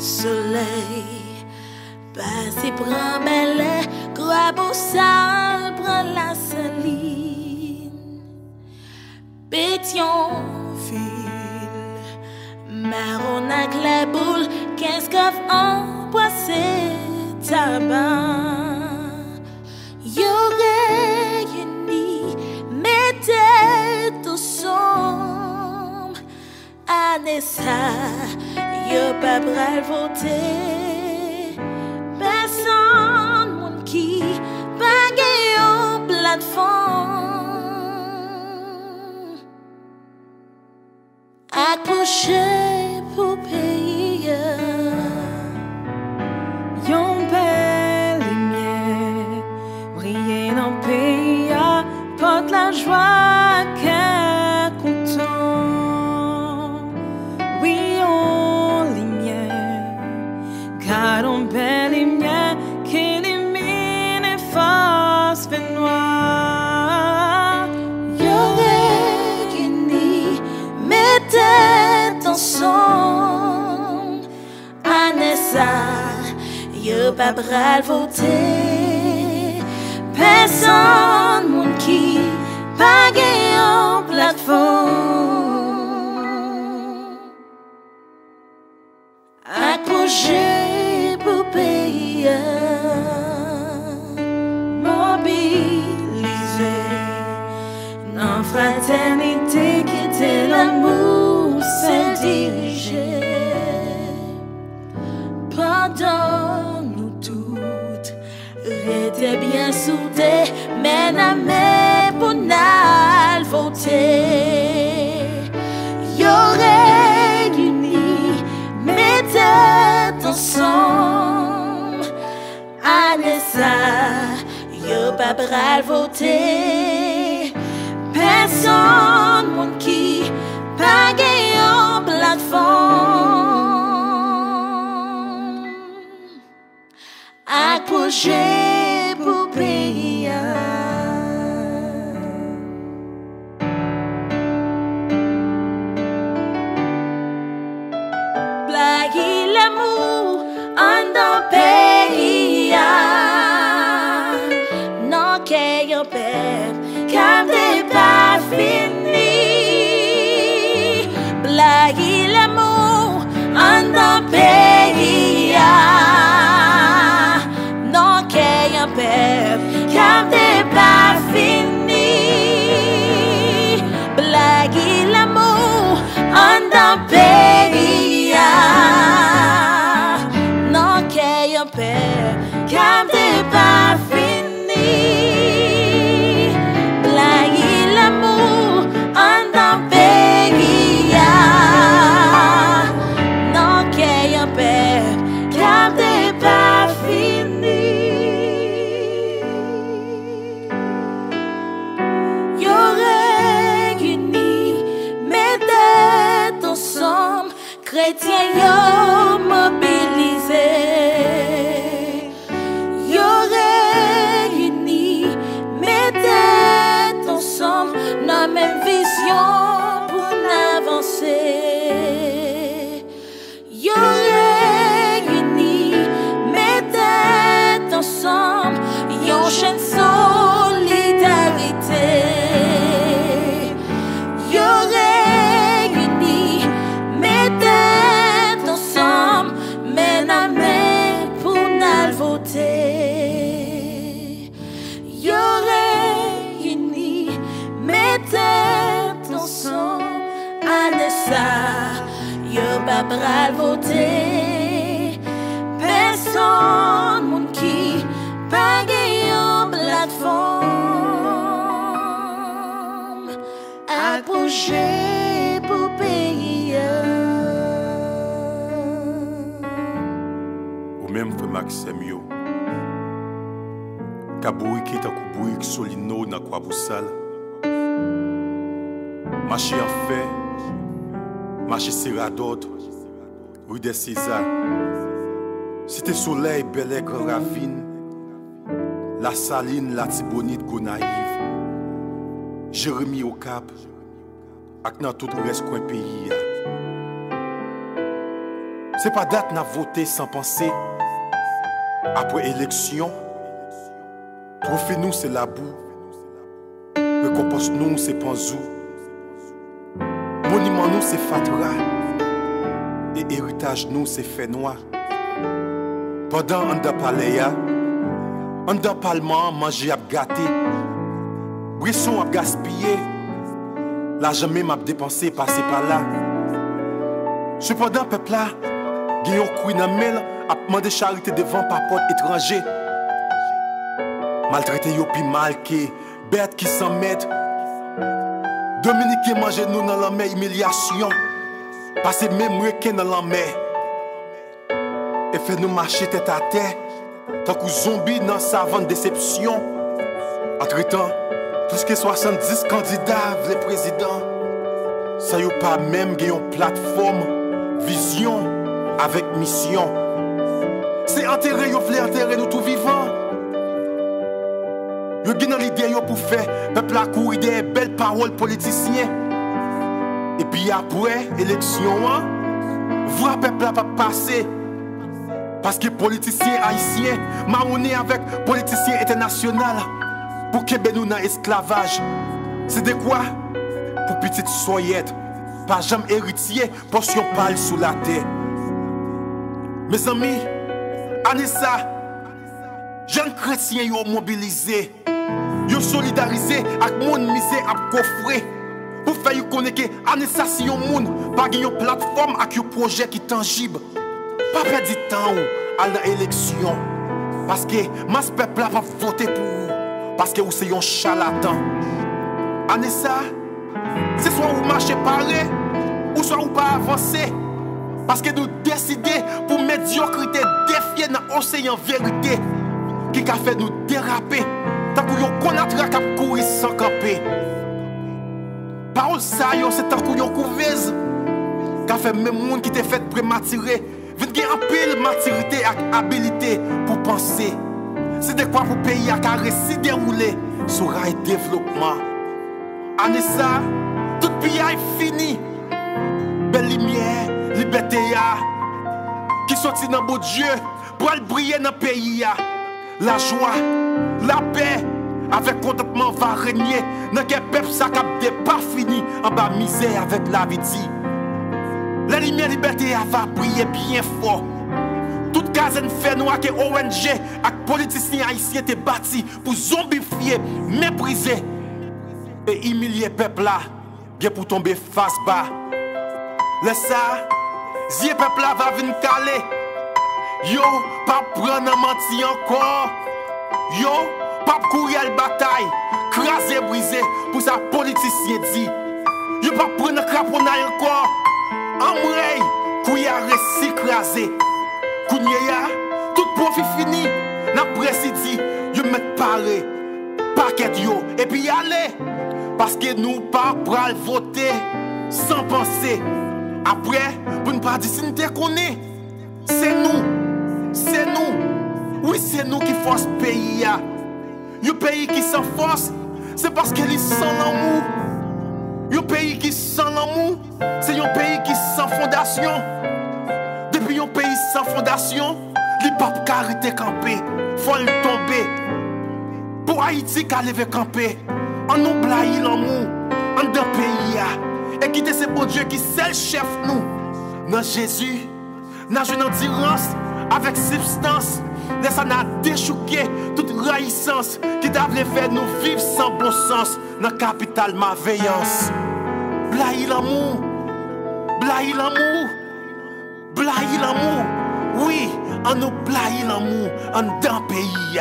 soleil. Passé prend belle, croix beau sale, prend la saline. Pétion fil, marron avec la boule, 15 coffres en poissé tabac. Y'aurait uni, mettez au son. Année ça, y'a pas bral voter. Personne moun qui pas gagne plateforme. Accroché pour payer. Yon belle lumière briller dans le pays, porte la joie qu'est content. Oui, on lumière, car on belle lumière qui élimine les forces noires. Y'aurait uni, mettez ensemble. Anessa, y'a pas bral voter. Personne moun qui pas gagne en plateforme. Accroché pour payer. Mobilisé dans fraternité qui était l'amour s'est dirigé. Pendant nous toutes, restez bien soudés, mais n'amé pour n'al voter. Y'aurait uni, mettez ensemble. Allez ça, y'a pas bral voter. Personne moun qui pas gagne en plateforme. Accroché pour payer. Blague l'amour en dans pays. Non qu'il y a peur, car t'es pas fini. Blague l'amour en dans pays. Non qu'il y a peur, car t'es pas fini. Blague l'amour en dans pays. Non qu'il y a peur, car t'es pas fini. Blague l'amour en dans pays. Non qu'il y a peur, car t'es pas fini. Y'aurait uni, mettez ensemble, chrétiens yo mobilisé. Y'aurait uni, mettez ensemble, la même vision pour avancer. Y'aurait uni, mettez ensemble, yon chaîne solidarité. Y'aurait uni, mettez ensemble, men à main pour n'al voter. Y'aurait uni, mettez ensemble, Anessa, y'a pas bral voter. Personne moun qui pas gagne en plateforme. Accroché pour payer. Ou même frère Maxime yo. Kaboui qui est un couboui qui solino dans quoi boussal. Marché en fait, marché Serradot, rue des Césars. Cité Soleil, Bel Grand Ravine, La Saline, La Tibonite, Gonaïve, Jérémie au Cap, ak dans tout le reste coin pays. C'est pas date n'a voté sans penser. Après élection, trophée nous c'est la boue. Récompense nous c'est panzou. Monument nous c'est fatra. Et héritage nous c'est fait noir. Pendant on da paléa, on da parlement manger à gâté. Brisson à gaspiller. L'argent même à dépenser passer par là. Cependant peuple là, Guillaume Kouinamel a demandé charité devant par porte étranger. Maltraité yo pi mal que bête qui s'en mettent. Dominique mange nous dans la mer humiliation. Passer même requin dans la mer. Et fait nous marcher tête à terre. Tant que zombie dans savane déception. Entre-temps, plus que 70 candidats, les présidents. Ça y pas même une plateforme, vision avec mission. C'est enterrer, yo vle enterrer nous tout vivants. Yo gen l'idée yo pour faire peuple la courir des belles paroles politiciens. Et puis après élection, voir peuple la pas passer. Parce que politiciens haïtiens marronné avec politiciens internationaux pour que nous dans esclavage. C'est de quoi? Pour petite soyette, pas jamais héritier, portion pâle sous la terre. Mes amis, Anessa, jeunes chrétiens ont mobilisé, ont solidarisé avec mon misé à coffrer. Pour faire connaître que Anessa si yon moun, pas une plateforme avec un projet qui est tangible. Pas perdre du temps à l'élection. Parce que mas peuple va voter pour vous. Parce que vous êtes un charlatan. Anessa, c'est soit vous marchez paré, ou soit vous pas avancer. Parce que nous décidons pour médiocrité défier dans l'océan vérité qui a fait nous déraper. Tant que vous connaîtrez qu'à courir sans camper. Parole ça, c'est tant que vous couveuse qui a fait même monde qui t'a fait prématuré. Vous avez un pile maturité et habilité pour penser. C'est de quoi pour pays à récit déroulé sur rail développement. Anessa, tout pays est fini. Belle lumière, liberté qui sortit dans beau Dieu pour aller briller dans le pays. La joie, la paix, avec contentement va régner. Dans quel peuple ça cap pas fini en bas misère avec la vie. La lumière liberté va briller bien fort. Toute caserne fait noir que ONG et politiciens haïtiens étaient bâtis pour zombifier, mépriser et humilier peuple là, bien pour tomber face bas. Laisse ça, si peuple là va venir caler. Yo, pas prendre menti encore. Yo, pas courir à la bataille, craser, briser pour ça politicien dit. Yo, pas prendre craponnaille encore. Amrey, couille à récit crasé. Kounyaya, tout profit fini. N'a précidi, yo met paré. Paquet yo, et puis allez. Parce que nous pas pral voter sans penser. Après, pour ne pas dire si nous te connaissons, c'est nous. C'est nous. Oui, c'est nous qui force le pays. Le pays qui s'en force, c'est parce qu'il est sans l'amour. Un pays qui sans l'amour, c'est un pays qui sans fondation. Depuis un pays sans fondation, il ne peut pas arrêter camper. Faut le tomber. Pour Haïti, qu'à lever camper, on oublie l'amour, en d'un pays. Et quitter ce bon Dieu qui c'est le chef nous. Dans Jésus, dans une endurance avec substance. Laisse nous déchouquer toute raïssance qui devait faire nous vivre sans bon sens dans la capitale malveillance. Blaye l'amour, blaye l'amour, blaye l'amour. Oui, on nous blaye l'amour en d'un pays.